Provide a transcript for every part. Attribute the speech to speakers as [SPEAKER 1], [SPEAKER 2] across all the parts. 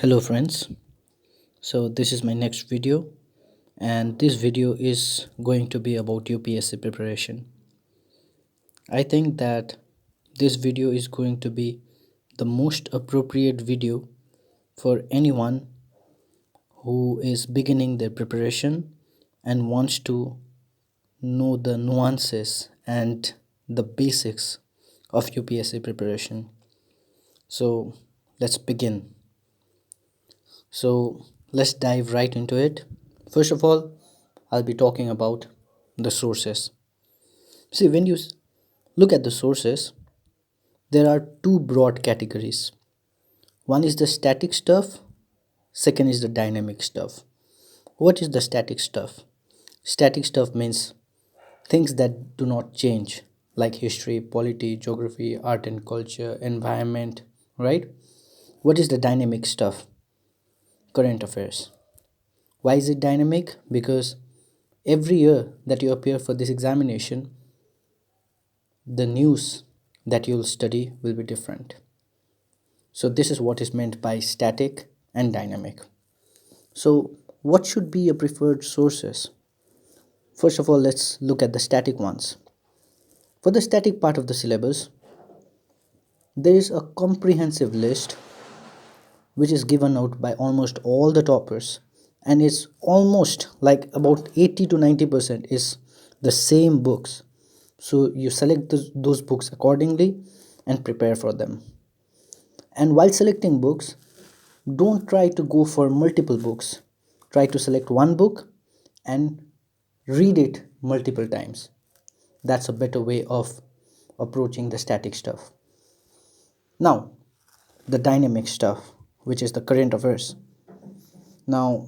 [SPEAKER 1] Hello friends, so this is my next video and this video is going to be about UPSC preparation. I think that this video is going to be the most appropriate video for anyone who is beginning their preparation and wants to know the nuances and the basics of UPSC preparation. So let's begin. So let's dive right into it. First of all, I'll be talking about the sources. See, when you look at the sources, there are two broad categories. One is the static stuff, second is the dynamic stuff. What is the static stuff? Static stuff means things that do not change, like history, polity, geography, art and culture, environment, right? What is the dynamic stuff? Current affairs. Why is it dynamic? Because every year that you appear for this examination, the news that you'll study will be different. So, this is what is meant by static and dynamic. So, what should be your preferred sources? First of all, let's look at the static ones. For the static part of the syllabus, there is a comprehensive list which is given out by almost all the toppers, and it's almost like about 80 to 90% is the same books. So you select those books accordingly and prepare for them. And while selecting books, don't try to go for multiple books. Try to select one book and read it multiple times. That's a better way of approaching the static stuff. Now, the dynamic stuff, which is the current affairs. Now,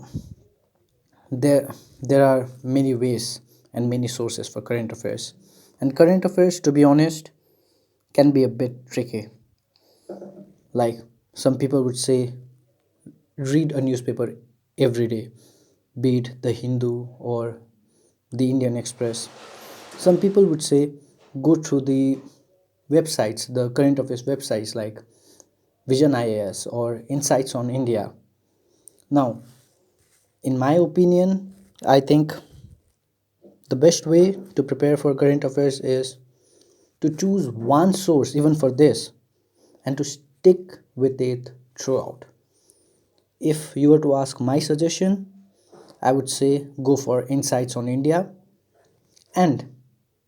[SPEAKER 1] there are many ways and many sources for current affairs. And current affairs, to be honest, can be a bit tricky. Like some people would say, read a newspaper every day, be it the Hindu or the Indian Express. Some people would say, go through the websites, the current affairs websites like Vision IAS or Insights on India. Now, in my opinion, I think the best way to prepare for current affairs is to choose one source, even for this, and to stick with it throughout. If you were to ask my suggestion, I would say go for Insights on India and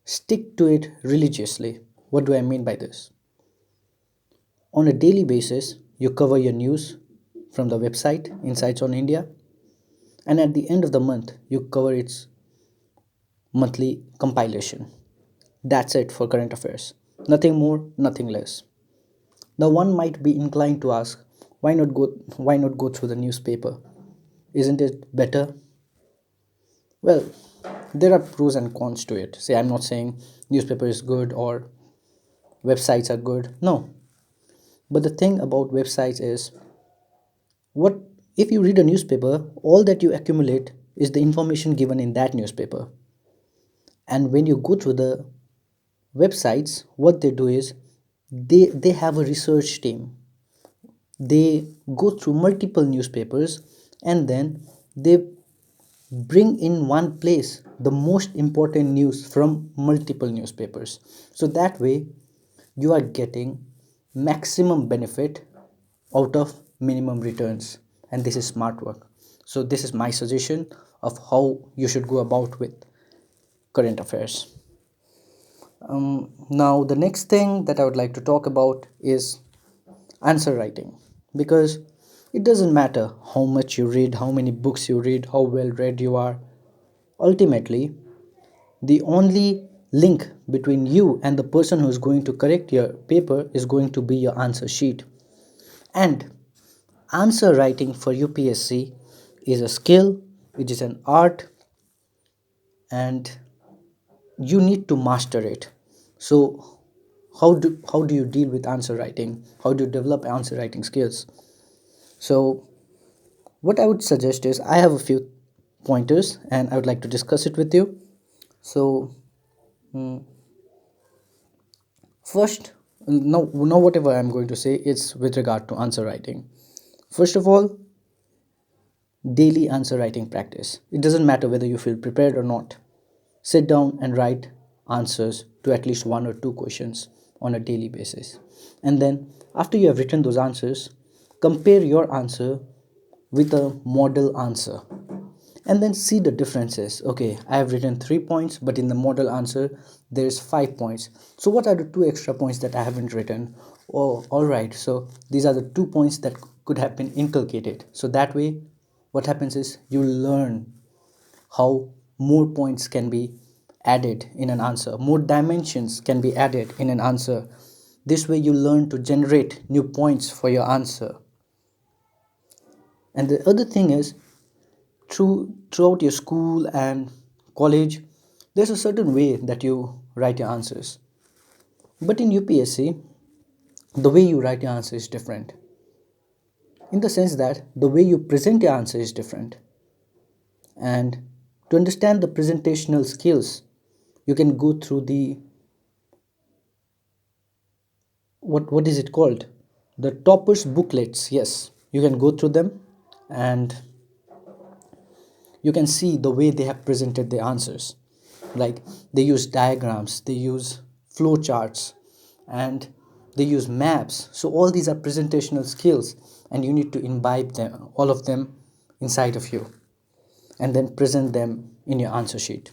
[SPEAKER 1] stick to it religiously. What do I mean by this? On a daily basis, you cover your news from the website Insights on India, and at the end of the month, you cover its monthly compilation. That's it for current affairs. Nothing more, nothing less. Now one might be inclined to ask, why not go through the newspaper? Isn't it better? Well, there are pros and cons to it. Say I'm not saying newspaper is good or websites are good. No. But the thing about websites is what if you read a newspaper, all that you accumulate is the information given in that newspaper. And when you go through the websites, what they do is they have a research team. They go through multiple newspapers and then they bring in one place the most important news from multiple newspapers. So that way you are getting maximum benefit out of minimum returns, and this is smart work. So this is my suggestion of how you should go about with current affairs. Now the next thing that I would like to talk about is answer writing, because it doesn't matter how much you read, how many books you read, how well read you are. Ultimately, the only link between you and the person who is going to correct your paper is going to be your answer sheet. And answer writing for UPSC is a skill, it is an art, and you need to master it. So how do you deal with answer writing? How do you develop answer writing skills? So what I would suggest is I have a few pointers and I would like to discuss it with you. So first, now whatever I'm going to say is with regard to answer writing. First of all, daily answer writing practice. It doesn't matter whether you feel prepared or not. Sit down and write answers to at least one or two questions on a daily basis. And then, after you have written those answers, compare your answer with a model answer and then see the differences. Okay, I have written 3 points, but in the model answer there's 5 points. So what are the two extra points that I haven't written? Oh, all right, so these are the 2 points that could have been inculcated. So that way what happens is you learn how more points can be added in an answer, more dimensions can be added in an answer. This way you learn to generate new points for your answer. And the other thing is, throughout your school and college, there's a certain way that you write your answers. But in UPSC, the way you write your answer is different. In the sense that the way you present your answer is different. And to understand the presentational skills, you can go through the what is it called? The toppers booklets. Yes, you can go through them and you can see the way they have presented their answers. Like they use diagrams, they use flow charts, and they use maps. So all these are presentational skills, and you need to imbibe them, all of them, inside of you, and then present them in your answer sheet.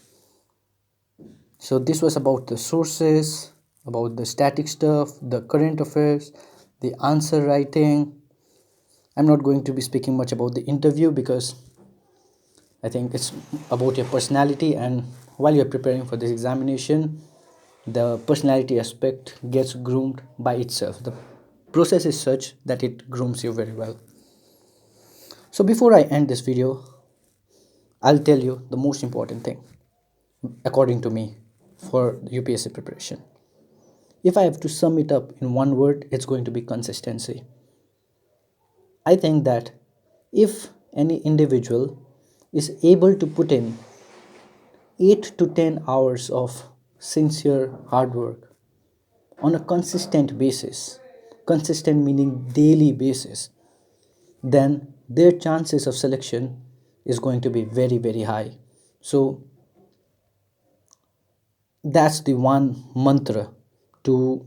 [SPEAKER 1] So this was about the sources, about the static stuff, the current affairs, the answer writing. I'm not going to be speaking much about the interview because I think it's about your personality, and while you're preparing for this examination, the personality aspect gets groomed by itself. The process is such that it grooms you very well. So before I end this video, I'll tell you the most important thing, according to me, for UPSC preparation. If I have to sum it up in one word, it's going to be consistency. I think that if any individual is able to put in 8 to 10 hours of sincere hard work on a consistent basis, consistent meaning daily basis, then their chances of selection is going to be very, very high. So that's the one mantra to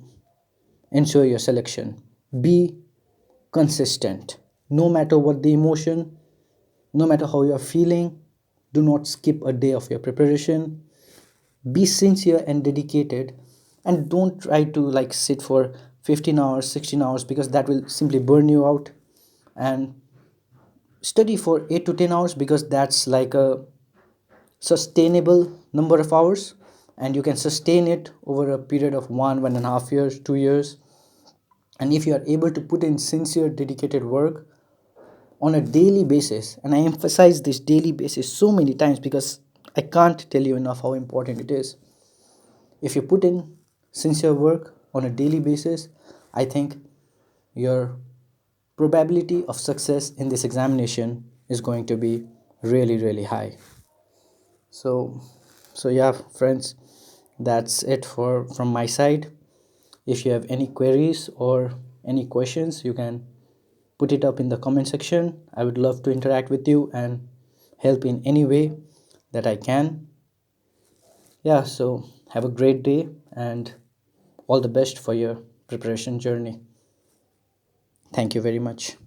[SPEAKER 1] ensure your selection. Be consistent. No matter what the emotion, no matter how you are feeling, do not skip a day of your preparation. Be sincere and dedicated, and don't try to like sit for 15 hours, 16 hours, because that will simply burn you out. And study for 8 to 10 hours, because that's like a sustainable number of hours, and you can sustain it over a period of 1.5 years, 2 years. And if you are able to put in sincere dedicated work on a daily basis, and I emphasize this daily basis so many times because I can't tell you enough how important it is. If you put in sincere work on a daily basis, I think your probability of success in this examination is going to be really, really high. So, so yeah, friends, that's it for from my side. If you have any queries or any questions, you can put it up in the comment section. I would love to interact with you and help in any way that I can. Yeah, so have a great day and all the best for your preparation journey. Thank you very much.